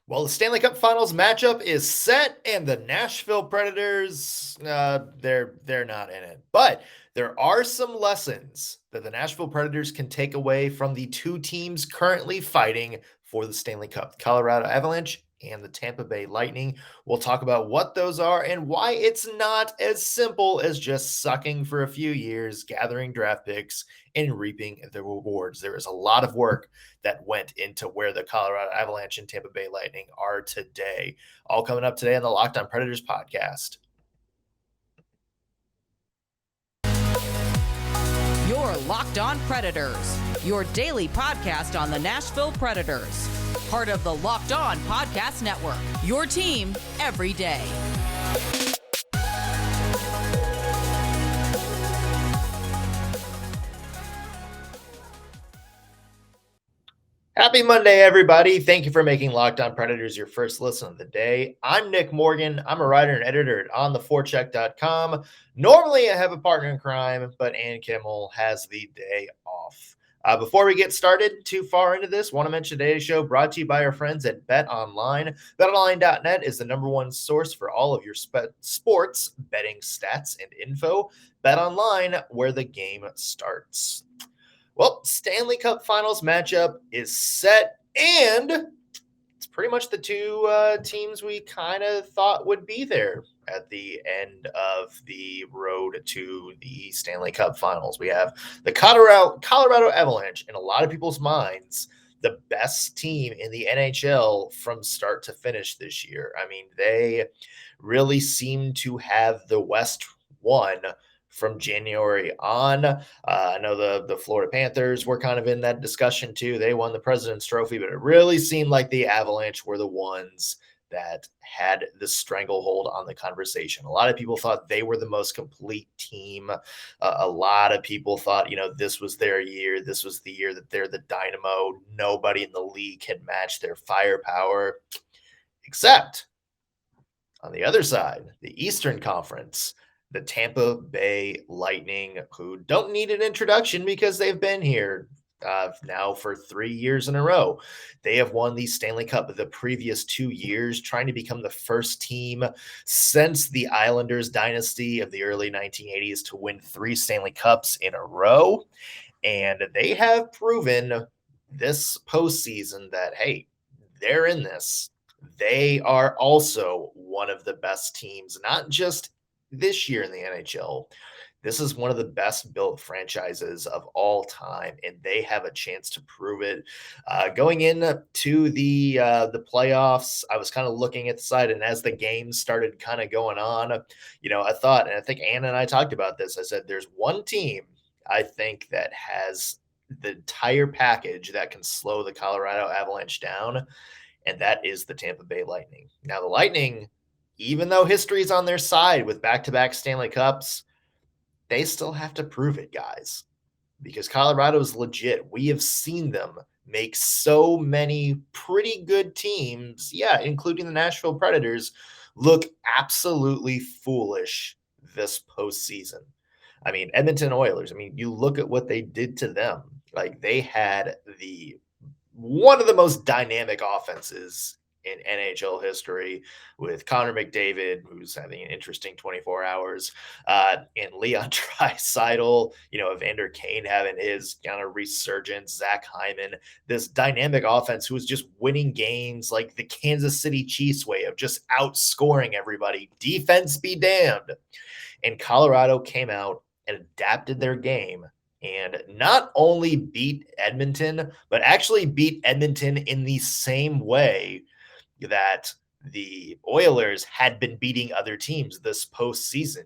Well, the Stanley Cup Finals matchup is set, and the Nashville Predators, they're not in it. But there are some lessons that the Nashville Predators can take away from the two teams currently fighting for the Stanley Cup, the Colorado Avalanche and the Tampa Bay Lightning. We'll talk about what those are and why it's not as simple as just sucking for a few years, gathering draft picks, and reaping the rewards. There is a lot of work that went into where the Colorado Avalanche and Tampa Bay Lightning are today. All coming up today on the Locked On Predators podcast. Your Locked On Predators, your daily podcast on the Nashville Predators. Part of the Locked On Podcast Network, your team every day. Happy Monday, everybody. Thank you for making Locked On Predators your first listen of the day. I'm Nick Morgan. I'm a writer and editor at ontheforecheck.com. Normally, I have a partner in crime, but Ann Kimmel has the day off. Before we get started too far into this, want to mention today's show brought to you by our friends at BetOnline. BetOnline.net is the number one source for all of your sports betting stats and info. BetOnline, where the game starts. Well, Stanley Cup Finals matchup is set, and it's pretty much the two teams we kind of thought would be there at the end of the road to the Stanley Cup Finals. We have the Colorado Avalanche, in a lot of people's minds, the best team in the NHL from start to finish this year. I mean, they really seem to have the West won from January on. I know the Florida Panthers were kind of in that discussion too. They won the President's Trophy, but it really seemed like the Avalanche were the ones that had the stranglehold on the conversation. A lot of people thought they were the most complete team. A lot of people thought, this was their year. This was the year that they're the dynamo. Nobody in the league can match their firepower, except on the other side, the Eastern Conference, the Tampa Bay Lightning, who don't need an introduction because they've been here now for 3 years in a row. They have won the Stanley Cup the previous 2 years, trying to become the first team since the Islanders dynasty of the early 1980s to win 3 Stanley Cups in a row. And they have proven this postseason that, hey, they're in this. They are also one of the best teams, not just this year in the NHL. This is one of the best built franchises of all time, and they have a chance to prove it. Going into the playoffs, I was kind of looking at the side, and as the games started kind of going on, I thought, and I think Anna and I talked about this. I said, there's one team I think that has the entire package that can slow the Colorado Avalanche down, and that is the Tampa Bay Lightning. Now, the Lightning, even though history is on their side with back-to-back Stanley Cups, they still have to prove it, guys, because Colorado's legit. We have seen them make so many pretty good teams, including the Nashville Predators, look absolutely foolish this postseason. I mean, Edmonton Oilers, you look at what they did to them. Like, they had one of the most dynamic offenses in NHL history with Connor McDavid, who's having an interesting 24 hours, and Leon Draisaitl, Evander Kane having his kind of resurgence, Zach Hyman, this dynamic offense who was just winning games like the Kansas City Chiefs way of just outscoring everybody. Defense be damned. And Colorado came out and adapted their game and not only beat Edmonton, but actually beat Edmonton in the same way that the Oilers had been beating other teams this postseason.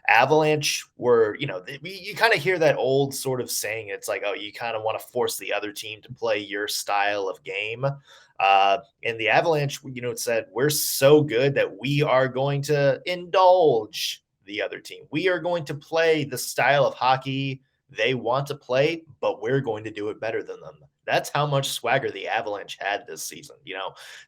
Avalanche were, you kind of hear that old sort of saying. It's like, oh, you kind of want to force the other team to play your style of game. And the Avalanche, said, we're so good that we are going to indulge the other team. We are going to play the style of hockey they want to play, but we're going to do it better than them. That's how much swagger the Avalanche had this season.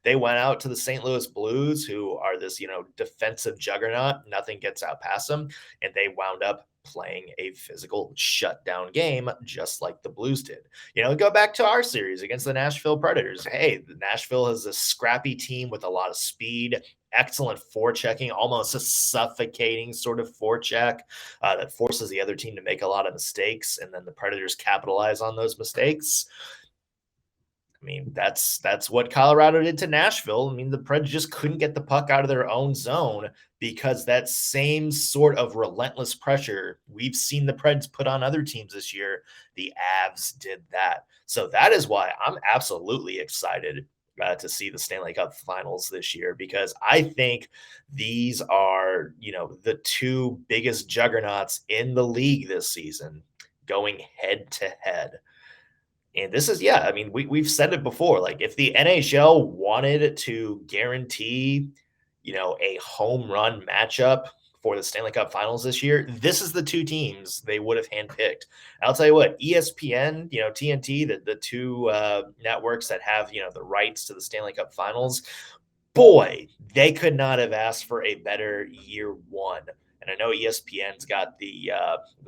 They went out to the St. Louis Blues, who are this, defensive juggernaut. Nothing gets out past them. And they wound up playing a physical shutdown game just like the Blues did. Go back to our series against the Nashville Predators. Hey, Nashville is a scrappy team with a lot of speed, excellent forechecking, almost a suffocating sort of forecheck that forces the other team to make a lot of mistakes, and then the Predators capitalize on those mistakes. I mean, that's what Colorado did to Nashville. I mean, the Preds just couldn't get the puck out of their own zone because that same sort of relentless pressure we've seen the Preds put on other teams this year. The Avs did that. So that is why I'm absolutely excited to see the Stanley Cup Finals this year, because I think these are, the two biggest juggernauts in the league this season going head to head. And this is, I mean, we've said it before. Like, if the NHL wanted to guarantee, a home run matchup for the Stanley Cup Finals this year, this is the two teams they would have handpicked. I'll tell you what, ESPN, TNT, the two networks that have, the rights to the Stanley Cup Finals, boy, they could not have asked for a better year one. And I know ESPN's got the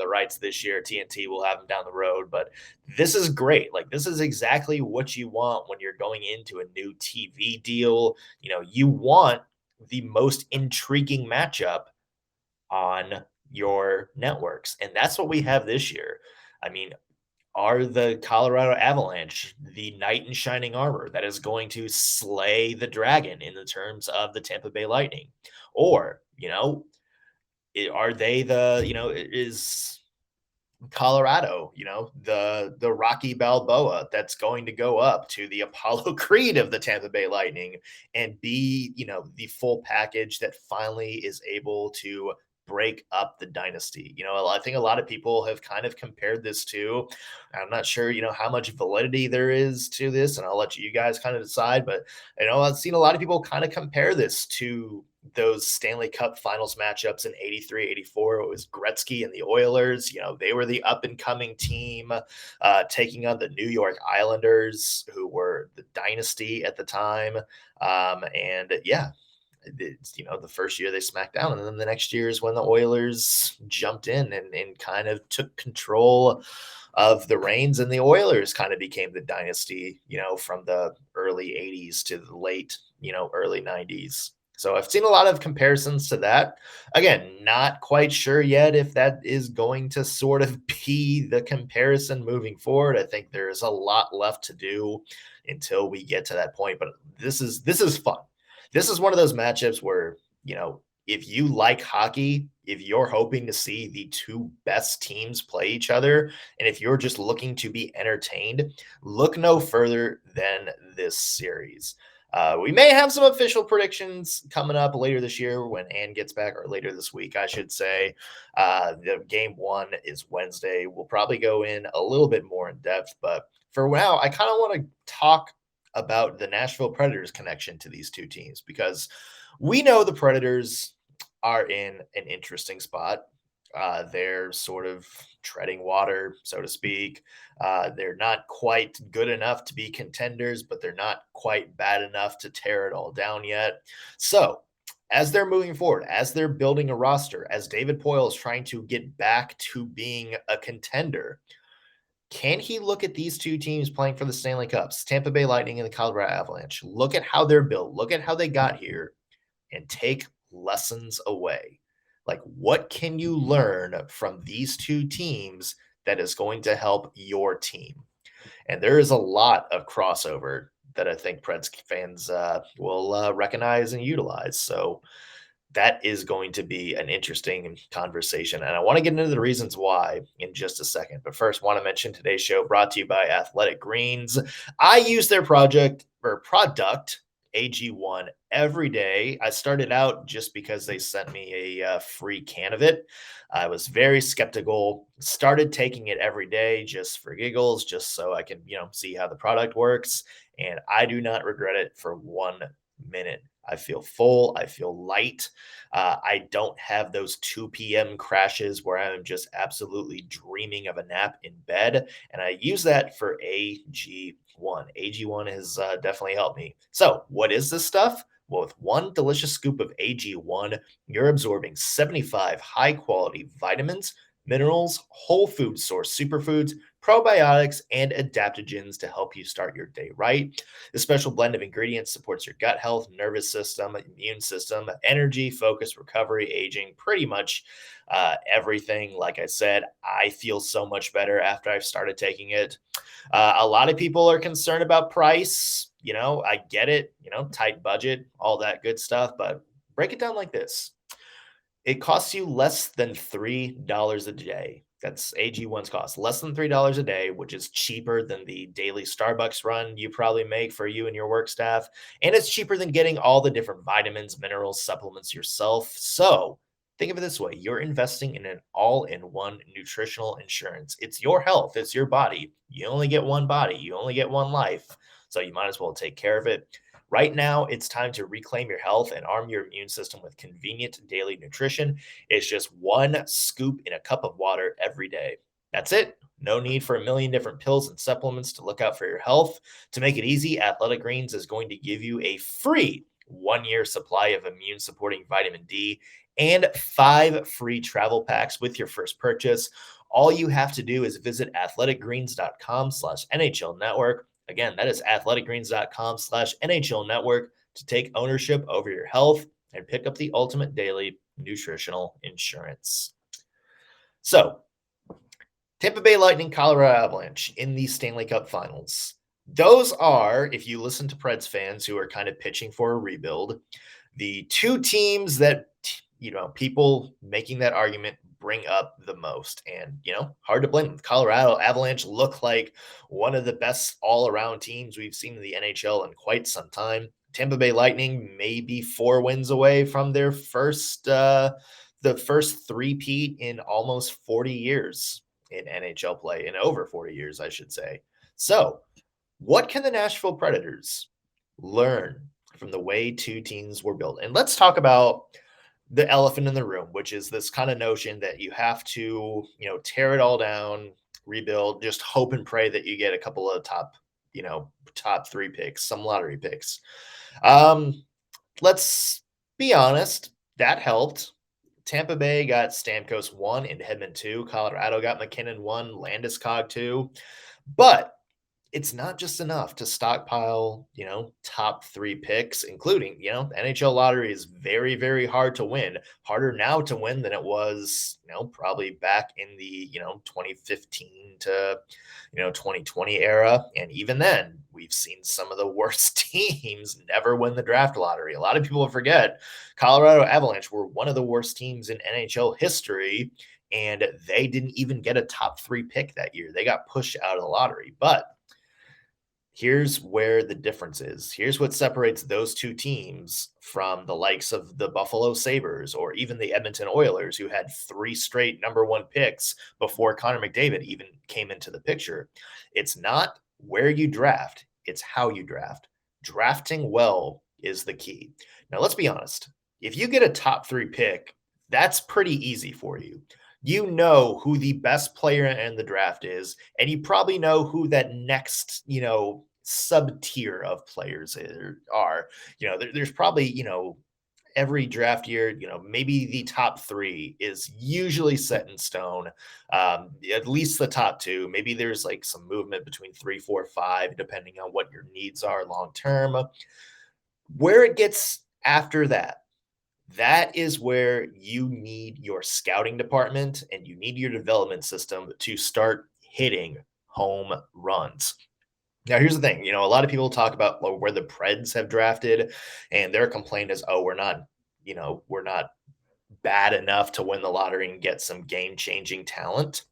rights this year. TNT will have them down the road, but this is great. Like, this is exactly what you want when you're going into a new TV deal. You want the most intriguing matchup on your networks, and that's what we have this year. I mean, are the Colorado Avalanche the knight in shining armor that is going to slay the dragon in the terms of the Tampa Bay Lightning? Or, are they is Colorado, the Rocky Balboa that's going to go up to the Apollo Creed of the Tampa Bay Lightning and be, the full package that finally is able to break up the dynasty? I think a lot of people have kind of compared this to, I'm not sure, how much validity there is to this, and I'll let you guys kind of decide, but I've seen a lot of people kind of compare this to those Stanley Cup Finals matchups in 83, 84. It was Gretzky and the Oilers. They were the up and coming team taking on the New York Islanders, who were the dynasty at the time. It's, the first year they smacked down, and then the next year is when the Oilers jumped in and kind of took control of the reins, and the Oilers kind of became the dynasty, from the early 80s to the late, early 90s. So I've seen a lot of comparisons to that. Again, not quite sure yet if that is going to sort of be the comparison moving forward. I think there's a lot left to do until we get to that point, but this is fun. This is one of those matchups where, if you like hockey, if you're hoping to see the two best teams play each other, and if you're just looking to be entertained, look no further than this series. We may have some official predictions coming up later this year when Ann gets back, or later this week, I should say. The game one is Wednesday. We'll probably go in a little bit more in depth, but for now, I kind of want to talk about the Nashville Predators connection to these two teams, because we know the Predators are in an interesting spot. They're sort of treading water, so to speak. They're not quite good enough to be contenders, but they're not quite bad enough to tear it all down yet. So as they're moving forward, as they're building a roster, as David Poile is trying to get back to being a contender, can he look at these two teams playing for the Stanley Cups, Tampa Bay Lightning and the Colorado Avalanche, look at how they're built, look at how they got here, and take lessons away? Like, what can you learn from these two teams that is going to help your team? And there is a lot of crossover that I think Preds fans will recognize and utilize. So that is going to be an interesting conversation. And I want to get into the reasons why in just a second. But first, I want to mention today's show brought to you by Athletic Greens. I use their product, AG1, every day. I started out just because they sent me a free can of it. I was very skeptical, started taking it every day just for giggles, just so I can, see how the product works. And I do not regret it for 1 minute. I feel full. I feel light. I don't have those 2 p.m. crashes where I'm just absolutely dreaming of a nap in bed. And I use that for AG1. AG1 has definitely helped me. So what is this stuff? Well, with 1 delicious scoop of AG1, you're absorbing 75 high-quality vitamins, minerals, whole food source superfoods, probiotics, and adaptogens to help you start your day right. The special blend of ingredients supports your gut health, nervous system, immune system, energy, focus, recovery, aging, pretty much everything. Like I said, I feel so much better after I've started taking it. A lot of people are concerned about price. I get it, tight budget, all that good stuff, but break it down like this. It costs you less than $3 a day. That's AG1's cost. Less than $3 a day, which is cheaper than the daily Starbucks run you probably make for you and your work staff. And it's cheaper than getting all the different vitamins, minerals, supplements yourself. So think of it this way. You're investing in an all-in-one nutritional insurance. It's your health. It's your body. You only get one body. You only get one life. So you might as well take care of it. Right now, it's time to reclaim your health and arm your immune system with convenient daily nutrition. It's just one scoop in a cup of water every day. That's it. No need for a million different pills and supplements to look out for your health. To make it easy, Athletic Greens is going to give you a free 1-year supply of immune supporting vitamin D and 5 free travel packs with your first purchase. All you have to do is visit athleticgreens.com/NHL network. Again, that is athleticgreens.com/NHL network to take ownership over your health and pick up the ultimate daily nutritional insurance. So, Tampa Bay Lightning, Colorado Avalanche in the Stanley Cup Finals. Those are, if you listen to Preds fans who are kind of pitching for a rebuild, the two teams that, people making that argument bring up the most. And, hard to blame them. Colorado Avalanche look like one of the best all-around teams we've seen in the NHL in quite some time. Tampa Bay Lightning may be 4 wins away from their first three-peat in almost 40 years in NHL play, in over 40 years, I should say. So what can the Nashville Predators learn from the way two teams were built? And let's talk about the elephant in the room, which is this kind of notion that you have to, tear it all down, rebuild, just hope and pray that you get a couple of top 3 picks, some lottery picks. Let's be honest, that helped. Tampa Bay got Stamkos 1 and Hedman 2. Colorado got MacKinnon 1, Landeskog 2. But it's not just enough to stockpile, top 3 picks, including, the NHL lottery is very, very hard to win. Harder now to win than it was, probably back in the, 2015 to, 2020 era. And even then, we've seen some of the worst teams never win the draft lottery. A lot of people forget Colorado Avalanche were one of the worst teams in NHL history, and they didn't even get a top 3 pick that year. They got pushed out of the lottery. But here's where the difference is. Here's what separates those two teams from the likes of the Buffalo Sabres or even the Edmonton Oilers, who had 3 straight number 1 picks before Connor McDavid even came into the picture. It's not where you draft, it's how you draft. Drafting well is the key. Now, let's be honest. If you get a top 3 pick, that's pretty easy for you. You know who the best player in the draft is, and you probably know who that next, sub-tier of players are. There's probably, every draft year, maybe the top 3 is usually set in stone, at least the top 2. Maybe there's like some movement between 3, 4, 5, depending on what your needs are long-term. Where it gets after that is where you need your scouting department and you need your development system to start hitting home runs. Now, here's the thing. A lot of people talk about where the Preds have drafted, and their complaint is, we're not bad enough to win the lottery and get some game-changing talent.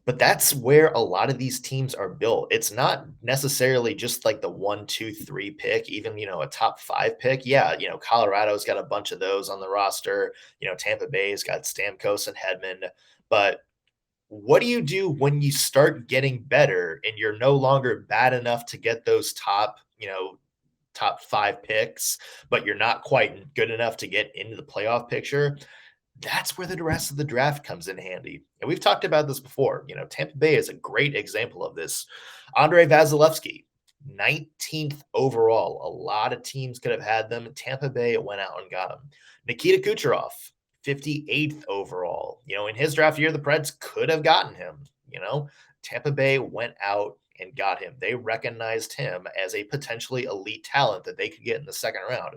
But that's where a lot of these teams are built. It's not necessarily just like the 1, 2, 3 pick, even, a top 5 pick. Yeah, Colorado's got a bunch of those on the roster. Tampa Bay's got Stamkos and Hedman. But what do you do when you start getting better and you're no longer bad enough to get those top 5 picks, but you're not quite good enough to get into the playoff picture? That's where the rest of the draft comes in handy. And we've talked about this before. Tampa Bay is a great example of this. Andrei Vasilevsky, 19th overall. A lot of teams could have had them. Tampa Bay went out and got him. Nikita Kucherov, 58th overall. In his draft year, the Preds could have gotten him. Tampa Bay went out and got him. They recognized him as a potentially elite talent that they could get in the second round.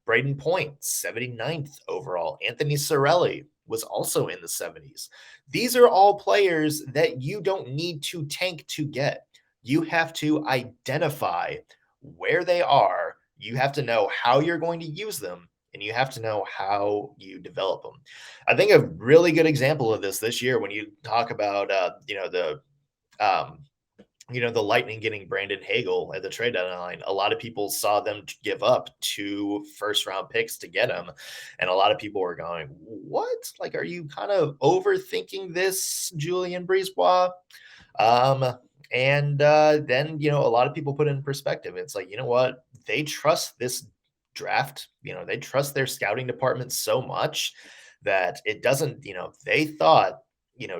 Brayden Point, 79th overall. Anthony Cirelli was also in the 70s. These are all players that you don't need to tank to get. You have to identify where they are. You have to know how you're going to use them, and you have to know how you develop them. I think a really good example of this year, when you talk about, the Lightning getting Brandon Hagel at the trade deadline, a lot of people saw them give up 2 first-round picks to get him, and a lot of people were going, "What? Like, are you kind of overthinking this, Julien Brisebois?" Then a lot of people put it in perspective. It's like, you know what? They trust this draft. They trust their scouting department so much that it doesn't. They thought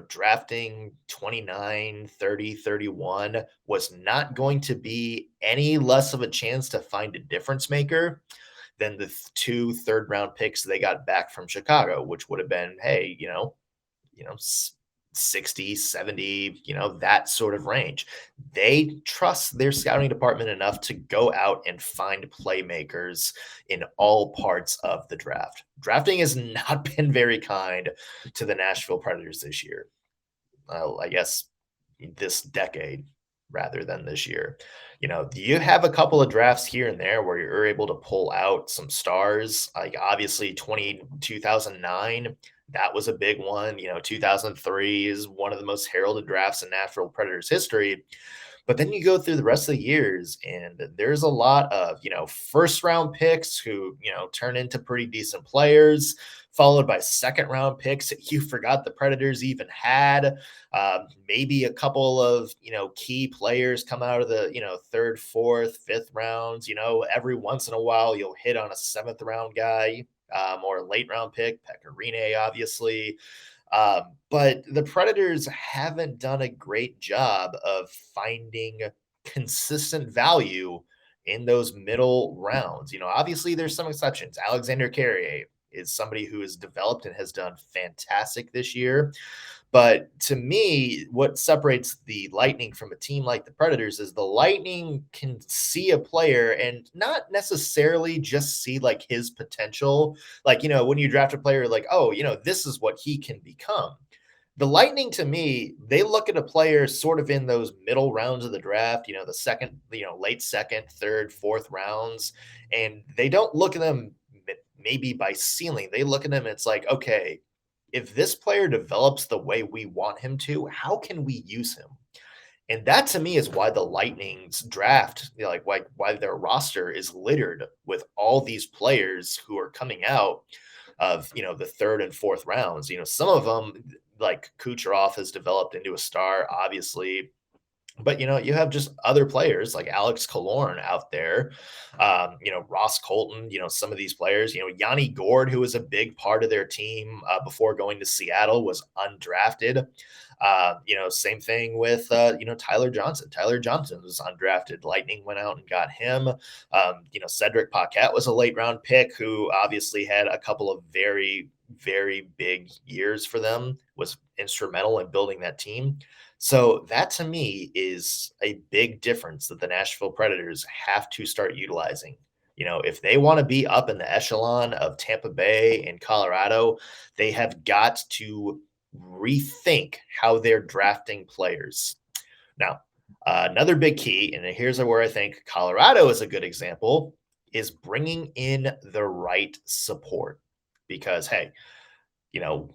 drafting 29, 30, 31 was not going to be any less of a chance to find a difference maker than the 2 third-round picks they got back from Chicago, which would have been, hey, 60, 70, that sort of range. They trust their scouting department enough to go out and find playmakers in all parts of the draft. Drafting has not been very kind to the Nashville Predators this year. I guess this decade rather than this year. You have a couple of drafts here and there where you're able to pull out some stars. Like obviously 2009, that was a big one. 2003 is one of the most heralded drafts in Nashville Predators history. But then you go through the rest of the years, and there's a lot of, first round picks who, turn into pretty decent players, followed by second round picks that you forgot the Predators even had. Maybe a couple of, key players come out of the, third, fourth, fifth rounds. Every once in a while, you'll hit on a seventh round guy or a late round pick, Pecorine, obviously. But the Predators haven't done a great job of finding consistent value in those middle rounds. Obviously there's some exceptions. Alexander Carrier is somebody who has developed and has done fantastic this year. But to me, what separates the Lightning from a team like the Predators is the Lightning can see a player and not necessarily just see like his potential. Like, when you draft a player, like, oh, this is what he can become. The Lightning, to me, they look at a player sort of in those middle rounds of the draft, the second, late second, third, fourth rounds, and they don't look at them maybe by ceiling. They look at them, it's like, okay, if this player develops the way we want him to, how can we use him? And that to me is why the Lightning's draft, why their roster is littered with all these players who are coming out of, the third and fourth rounds. Some of them, like Kucherov, has developed into a star, obviously. But, you have just other players like Alex Killorn out there, Ross Colton, some of these players, Yanni Gourde, who was a big part of their team before going to Seattle, was undrafted. Same thing with, Tyler Johnson. Tyler Johnson was undrafted. Lightning went out and got him. Cedric Paquette was a late round pick who obviously had a couple of very, very big years for them, was instrumental in building that team. So that to me is a big difference that the Nashville Predators have to start utilizing. If they want to be up in the echelon of Tampa Bay and Colorado, they have got to rethink how they're drafting players. Now, another big key, and here's where I think Colorado is a good example, is bringing in the right support. Because, hey,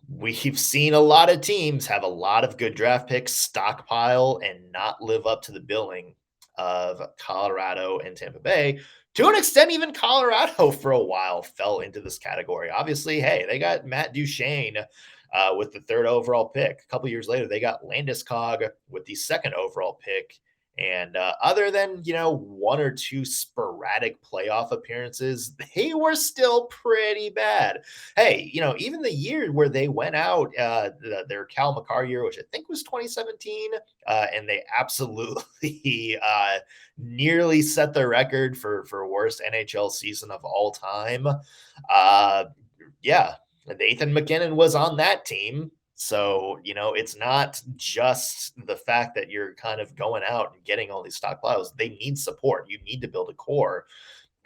we've seen a lot of teams have a lot of good draft picks, stockpile, and not live up to the billing of Colorado and Tampa Bay. To an extent, even Colorado for a while fell into this category. Obviously, hey, they got Matt Duchene with the third overall pick. A couple years later, they got Landeskog with the second overall pick. And other than, one or two sporadic playoff appearances, they were still pretty bad. Hey, even the year where they went out, their Cal McCarr year, which I think was 2017, and they absolutely nearly set the record for worst NHL season of all time. Nathan MacKinnon was on that team. So, it's not just the fact that you're kind of going out and getting all these stockpiles. They need support. You need to build a core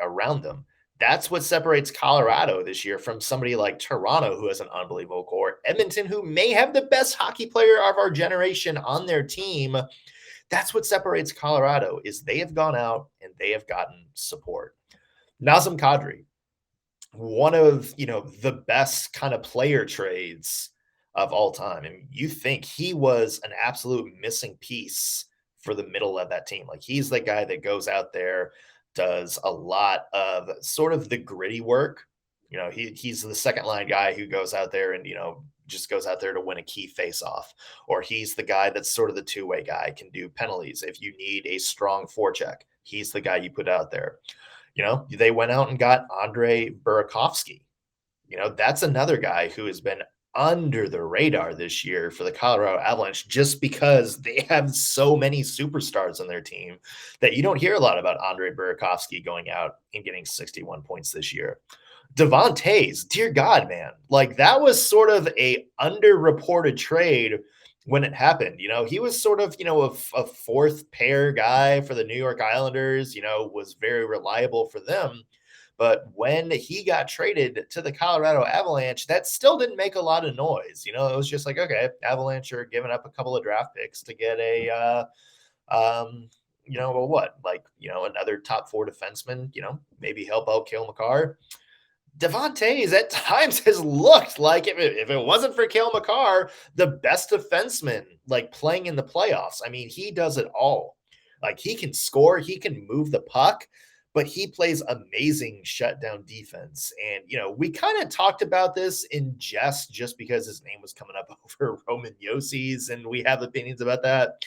around them. That's what separates Colorado this year from somebody like Toronto, who has an unbelievable core. Edmonton, who may have the best hockey player of our generation on their team. That's what separates Colorado, is they have gone out and they have gotten support. Nazem Kadri, one of the best kind of player trades of all time. And you think he was an absolute missing piece for the middle of that team. Like, he's the guy that goes out there, does a lot of sort of the gritty work. He's the second line guy who goes out there and, just goes out there to win a key face-off. Or he's the guy that's sort of the two-way guy, can do penalties. If you need a strong forecheck, he's the guy you put out there. They went out and got Andre Burakovsky. That's another guy who has been under the radar this year for the Colorado Avalanche, just because they have so many superstars on their team that you don't hear a lot about Andre Burakovsky going out and getting 61 points this year. Devon Toews, dear God, man, like, that was sort of a underreported trade when it happened. He was sort of, a fourth pair guy for the New York Islanders, was very reliable for them. But when he got traded to the Colorado Avalanche, that still didn't make a lot of noise. It was just like, okay, Avalanche are giving up a couple of draft picks to get another top four defenseman, maybe help out Cale Makar. Devon Toews at times has looked like, if it wasn't for Cale Makar, the best defenseman, like, playing in the playoffs. I mean, he does it all. Like, he can score, he can move the puck, but he plays amazing shutdown defense. And, we kind of talked about this in jest, just because his name was coming up over Roman Yossi's, and we have opinions about that.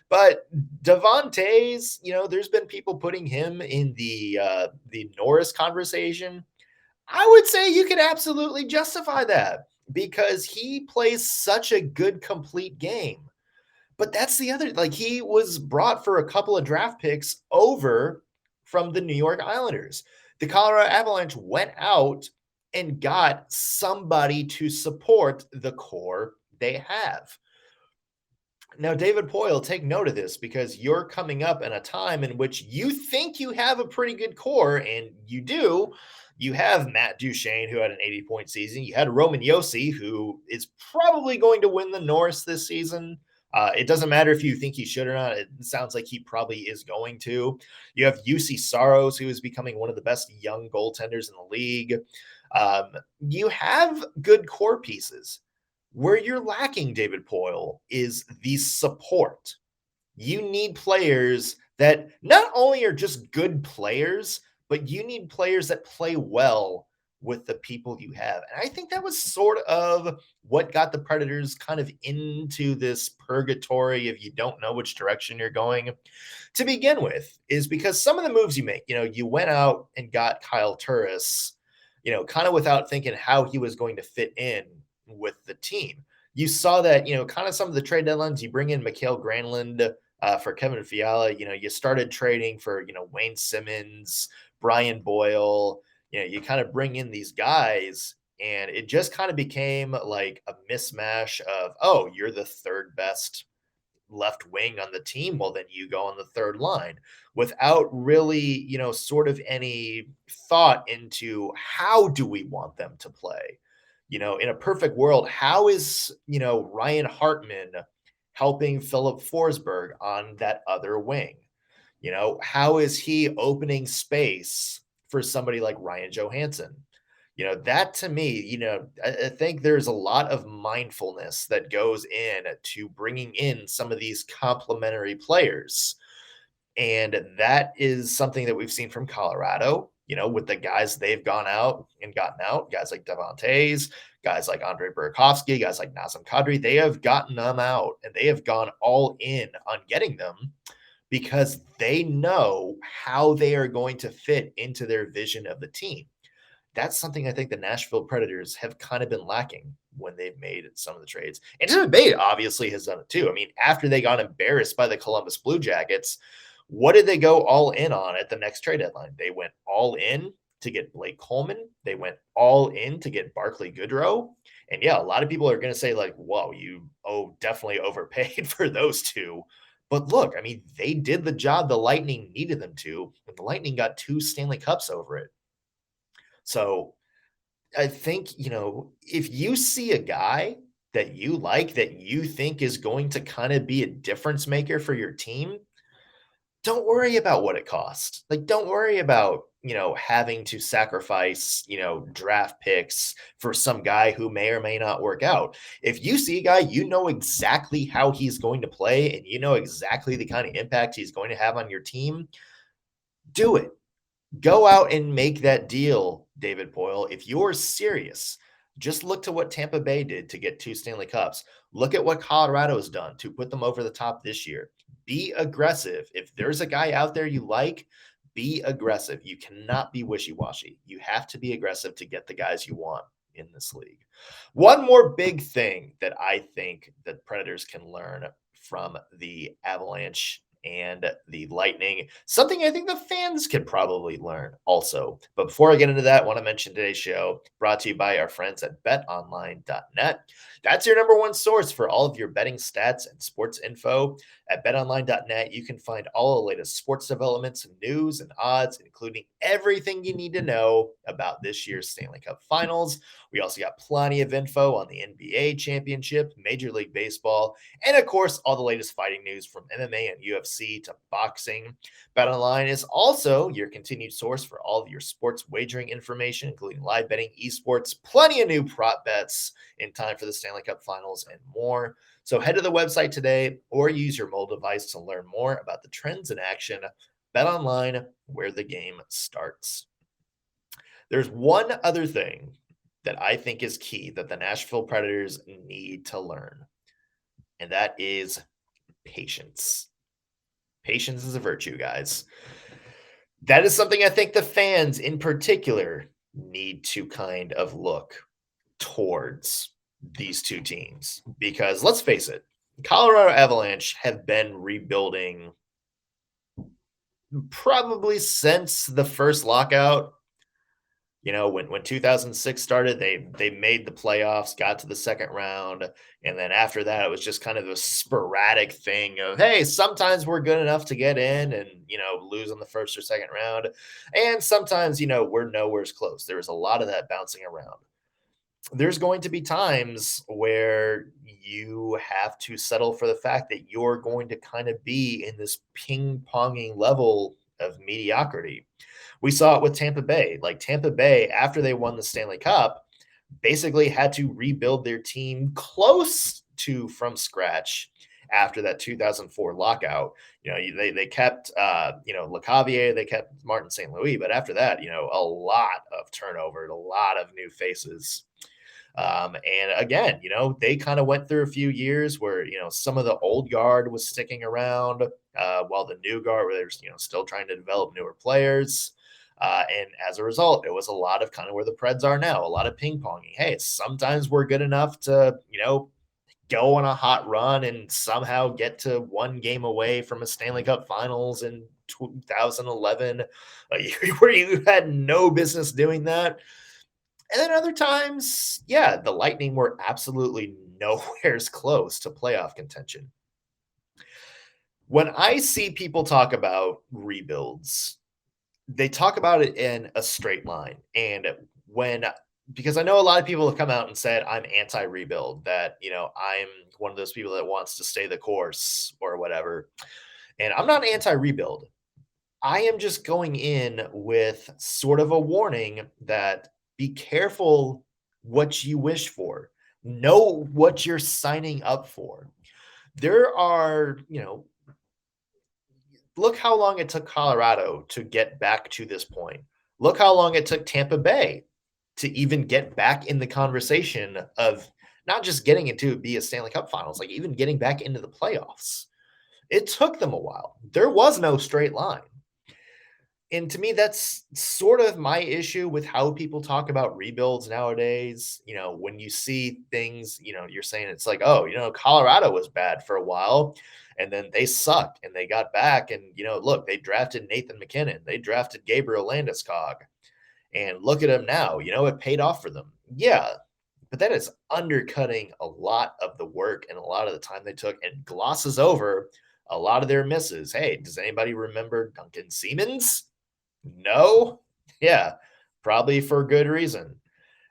But Devon Toews, there's been people putting him in the Norris conversation. I would say you could absolutely justify that, because he plays such a good, complete game. But that's the other, like, he was brought for a couple of draft picks over from the New York Islanders. The Colorado Avalanche went out and got somebody to support the core they have. Now, David Poile, take note of this, because you're coming up in a time in which you think you have a pretty good core, and you do. You have Matt Duchene, who had an 80-point season. You had Roman Josi, who is probably going to win the Norris this season. It doesn't matter if you think he should or not. It sounds like he probably is going to. You have UC Saros, who is becoming one of the best young goaltenders in the league. You have good core pieces. Where you're lacking, David Poile, is the support. You need players that not only are just good players, but you need players that play well with the people you have. And I think that was sort of what got the Predators kind of into this purgatory of, you don't know which direction you're going to begin with, is because some of the moves you make, you went out and got Kyle Turris, kind of without thinking how he was going to fit in with the team. You saw that, kind of some of the trade deadlines, you bring in Mikael Granlund for Kevin Fiala. You started trading for, Wayne Simmons, Brian Boyle. You kind of bring in these guys, and it just kind of became like a mismatch of, oh, you're the third best left wing on the team. Well, then you go on the third line, without really, sort of any thought into how do we want them to play. In a perfect world, how is, Ryan Hartman helping Philip Forsberg on that other wing? How is he opening space for somebody like Ryan Johansson? That to me, I think there's a lot of mindfulness that goes in to bringing in some of these complementary players. And that is something that we've seen from Colorado, with the guys they've gone out and gotten out, guys like Devon Toews, guys like Andre Burakovsky, guys like Nazem Kadri. They have gotten them out, and they have gone all in on getting them, because they know how they are going to fit into their vision of the team. That's something I think the Nashville Predators have kind of been lacking when they've made some of the trades. And Tampa Bay obviously has done it too. I mean, after they got embarrassed by the Columbus Blue Jackets, what did they go all in on at the next trade deadline? They went all in to get Blake Coleman. They went all in to get Barclay Goodrow. And yeah, a lot of people are going to say like, whoa, you definitely overpaid for those two. But look, I mean, they did the job the Lightning needed them to, and the Lightning got 2 Stanley Cups over it. So I think, if you see a guy that you like, that you think is going to kind of be a difference maker for your team, don't worry about what it costs. Like, don't worry about, having to sacrifice, draft picks for some guy who may or may not work out. If you see a guy, you know exactly how he's going to play and you know exactly the kind of impact he's going to have on your team, do it. Go out and make that deal, David Poile. If you're serious, just look to what Tampa Bay did to get 2 Stanley Cups. Look at what Colorado has done to put them over the top this year. Be aggressive. If there's a guy out there you like, be aggressive. You cannot be wishy-washy. You have to be aggressive to get the guys you want in this league. One more big thing that I think that Predators can learn from the Avalanche and the Lightning, something I think the fans could probably learn also. But before I get into that, I want to mention today's show brought to you by our friends at betonline.net. That's your number one source for all of your betting stats and sports info. At betonline.net, you can find all the latest sports developments, news, and odds, including everything you need to know about this year's Stanley Cup Finals. We also got plenty of info on the NBA championship, Major League Baseball, and of course, all the latest fighting news from MMA and UFC to boxing. BetOnline is also your continued source for all of your sports wagering information, including live betting, esports, plenty of new prop bets in time for the Stanley Cup Finals, and more. So head to the website today or use your mobile device to learn more about the trends in action. BetOnline, where the game starts. There's one other thing that I think is key that the Nashville Predators need to learn, and that is patience. Patience is a virtue, guys. That is something I think the fans in particular need to kind of look towards these two teams, because let's face it, Colorado Avalanche have been rebuilding probably since the first lockout. When 2006 started, they made the playoffs, got to the second round, and then after that, it was just kind of a sporadic thing of, hey, sometimes we're good enough to get in and, lose in the first or second round, and sometimes, we're nowhere's close. There was a lot of that bouncing around. There's going to be times where you have to settle for the fact that you're going to kind of be in this ping-ponging level of mediocrity. We saw it with Tampa Bay. Like Tampa Bay, after they won the Stanley Cup, basically had to rebuild their team close to from scratch after that 2004 lockout. They kept, LeCavier, they kept Martin St. Louis, but after that, a lot of turnover, a lot of new faces. And again, they kind of went through a few years where, some of the old guard was sticking around while the new guard, where they're, still trying to develop newer players. And as a result, it was a lot of kind of where the Preds are now, a lot of ping ponging. Hey, sometimes we're good enough to, go on a hot run and somehow get to one game away from a Stanley Cup Finals in 2011, where you had no business doing that. And then other times, yeah, the Lightning were absolutely nowhere's close to playoff contention. When I see people talk about rebuilds, they talk about it in a straight line. And because I know a lot of people have come out and said, I'm anti-rebuild, that, I'm one of those people that wants to stay the course or whatever. And I'm not anti-rebuild. I am just going in with sort of a warning that be careful what you wish for. Know what you're signing up for. There are, look how long it took Colorado to get back to this point. Look how long it took Tampa Bay to even get back in the conversation of not just getting into be a Stanley Cup Finals, like even getting back into the playoffs. It took them a while. There was no straight line. And to me, that's sort of my issue with how people talk about rebuilds nowadays. When you see things, you're saying it's like, oh, Colorado was bad for a while and then they sucked and they got back. And, look, they drafted Nathan MacKinnon. They drafted Gabriel Landeskog. And look at them now. It paid off for them. Yeah, but that is undercutting a lot of the work and a lot of the time they took and glosses over a lot of their misses. Hey, does anybody remember Duncan Siemens? No? Yeah, probably for good reason.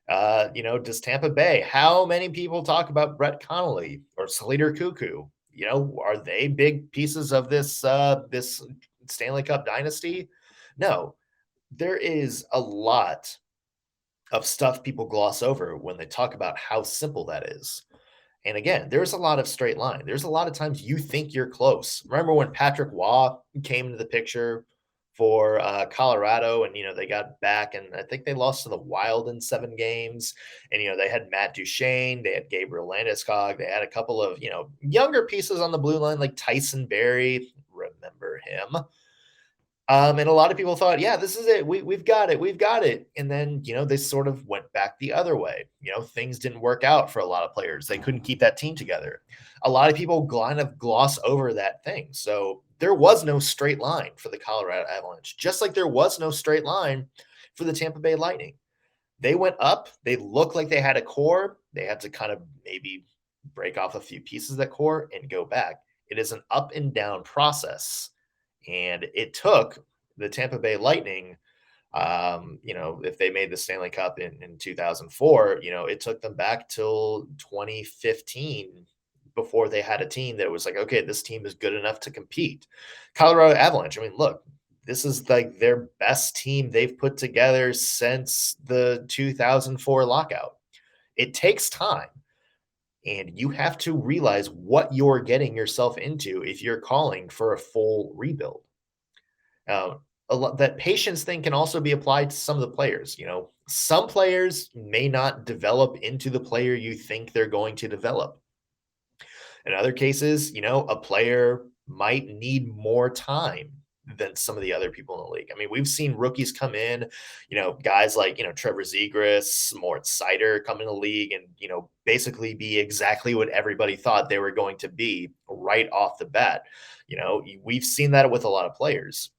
Does Tampa Bay, how many people talk about Brett Connolly or Slater Cuckoo? Are they big pieces of this Stanley Cup dynasty? No. There is a lot of stuff people gloss over when they talk about how simple that is. And again, there's a lot of straight line. There's a lot of times you think you're close. Remember when Patrick Waugh came into the picture for Colorado, and they got back, and I think they lost to the Wild in 7 games. And they had Matt Duchene, they had Gabriel Landeskog, they had a couple of younger pieces on the blue line like Tyson Barrie. Remember him? And a lot of people thought, yeah, this is it. We've got it. We've got it. And then, they sort of went back the other way. Things didn't work out for a lot of players. They couldn't keep that team together. A lot of people kind of gloss over that thing. So there was no straight line for the Colorado Avalanche, just like there was no straight line for the Tampa Bay Lightning. They went up. They looked like they had a core. They had to kind of maybe break off a few pieces of that core and go back. It is an up and down process. And it took the Tampa Bay Lightning, if they made the Stanley Cup in 2004, it took them back till 2015 before they had a team that was like, okay, this team is good enough to compete. Colorado Avalanche, I mean, look, this is like their best team they've put together since the 2004 lockout. It takes time. And you have to realize what you're getting yourself into if you're calling for a full rebuild. That patience thing can also be applied to some of the players. Some players may not develop into the player you think they're going to develop. In other cases, a player might need more time than some of the other people in the league. I mean, we've seen rookies come in, guys like, Trevor Zegras, Moritz Seider come in the league and, basically be exactly what everybody thought they were going to be right off the bat. We've seen that with a lot of players.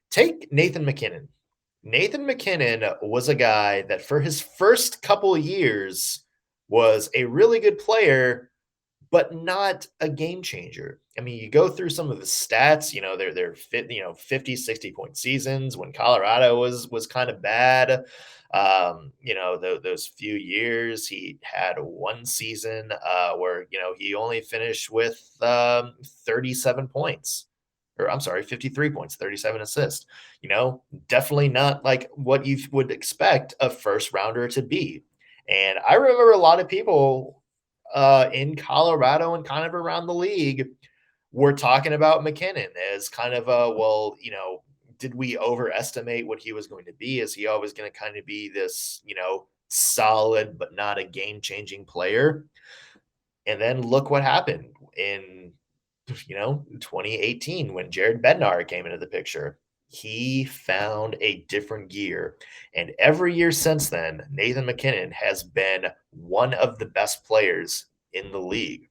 Take Nathan MacKinnon. Nathan MacKinnon was a guy that for his first couple of years was a really good player, but not a game changer. I mean, you go through some of the stats, they're fit, 50, 60 point seasons when Colorado was kind of bad. Those few years he had one season where, he only finished with 37 points. Or I'm sorry, 53 points, 37 assists. Definitely not like what you would expect a first rounder to be. And I remember a lot of people in Colorado and kind of around the league were talking about MacKinnon as kind of did we overestimate what he was going to be? Is he always going to kind of be this, solid but not a game-changing player? And then look what happened in 2018 when Jared Bednar came into the picture. He found a different gear. And every year since then, Nathan MacKinnon has been one of the best players in the league.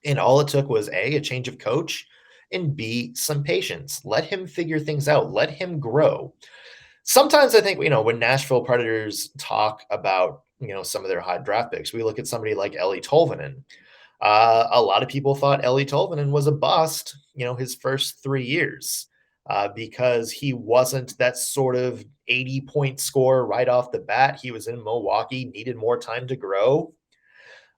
And all it took was A, a change of coach, and B, some patience. Let him figure things out. Let him grow. Sometimes I think, when Nashville Predators talk about, some of their high draft picks, we look at somebody like Eeli Tolvanen. A lot of people thought Eeli Tolvanen was a bust, his first 3 years. Because he wasn't that sort of 80-point scorer right off the bat. He was in Milwaukee, needed more time to grow.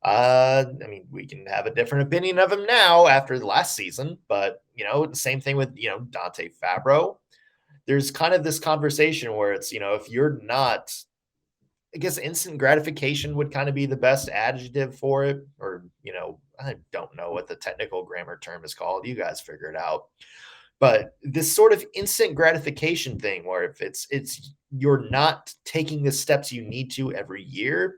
We can have a different opinion of him now after the last season, but, the same thing with, Dante Fabro. There's kind of this conversation where it's, if you're not, I guess instant gratification would kind of be the best adjective for it, or, I don't know what the technical grammar term is called. You guys figure it out. But this sort of instant gratification thing where if it's you're not taking the steps you need to every year,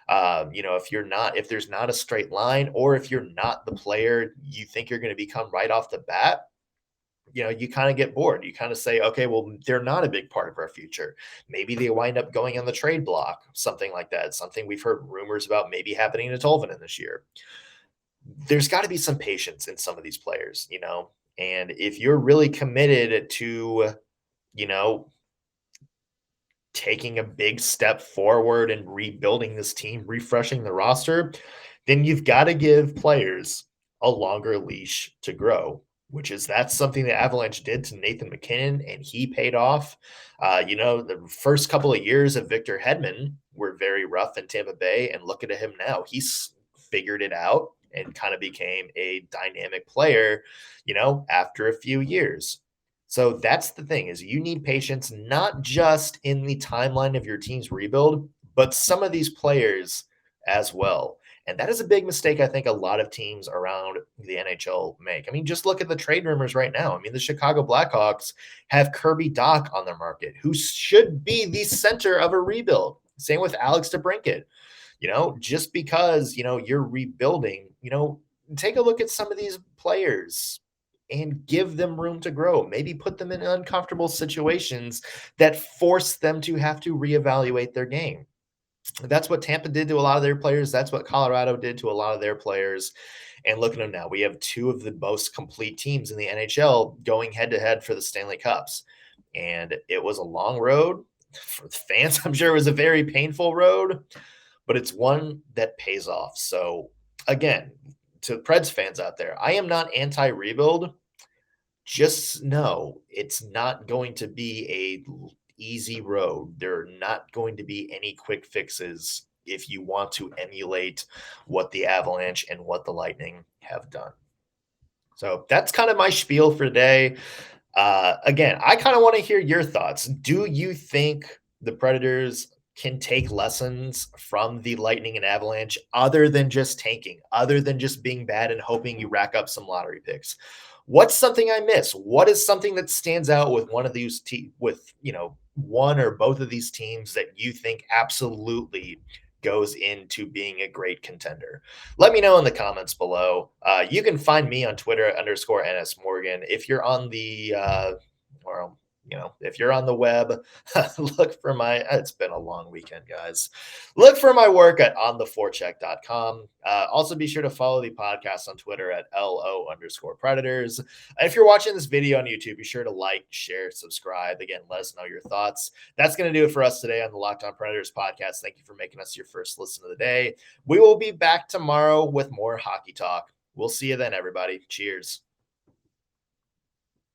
if there's not a straight line, or if you're not the player you think you're going to become right off the bat, you kind of get bored. You kind of say, okay, well, they're not a big part of our future. Maybe they wind up going on the trade block, something like that. Something we've heard rumors about maybe happening to Tolvanen this year. There's got to be some patience in some of these players, And if you're really committed to, taking a big step forward and rebuilding this team, refreshing the roster, then you've got to give players a longer leash to grow, that's something that Avalanche did to Nathan MacKinnon, and he paid off. The first couple of years of Victor Hedman were very rough in Tampa Bay, and look at him now. He's figured it out and kind of became a dynamic player, after a few years. So that's the thing, is you need patience, not just in the timeline of your team's rebuild, but some of these players as well. And that is a big mistake I think a lot of teams around the NHL make. I mean, just look at the trade rumors right now. I mean, the Chicago Blackhawks have Kirby Dach on their market, who should be the center of a rebuild. Same with Alex DeBrincat. Just because, you're rebuilding, take a look at some of these players and give them room to grow. Maybe put them in uncomfortable situations that force them to have to reevaluate their game. That's what Tampa did to a lot of their players. That's what Colorado did to a lot of their players. And look at them now. We have two of the most complete teams in the NHL going head-to-head for the Stanley Cups. And it was a long road. For the fans, I'm sure it was a very painful road, but it's one that pays off. So, again, to Preds fans out there, I am not anti-rebuild. Just know it's not going to be a easy road. There are not going to be any quick fixes if you want to emulate what the Avalanche and what the Lightning have done. So that's kind of my spiel for today. Again, I kind of want to hear your thoughts. Do you think the Predators can take lessons from the Lightning and Avalanche other than just tanking, other than just being bad and hoping you rack up some lottery picks? What's something I miss? What is something that stands out with one of these one or both of these teams that you think absolutely goes into being a great contender? Let me know in the comments below. You can find me on Twitter at _NSMorgan. If you're on the if you're on the web, look for it's been a long weekend, guys. Look for my work at ontheforecheck.com. Also be sure to follow the podcast on Twitter at LO_Predators. If you're watching this video on YouTube, be sure to like, share, subscribe. Again, let us know your thoughts. That's going to do it for us today on the Locked On Predators podcast. Thank you for making us your first listen of the day. We will be back tomorrow with more hockey talk. We'll see you then, everybody. Cheers.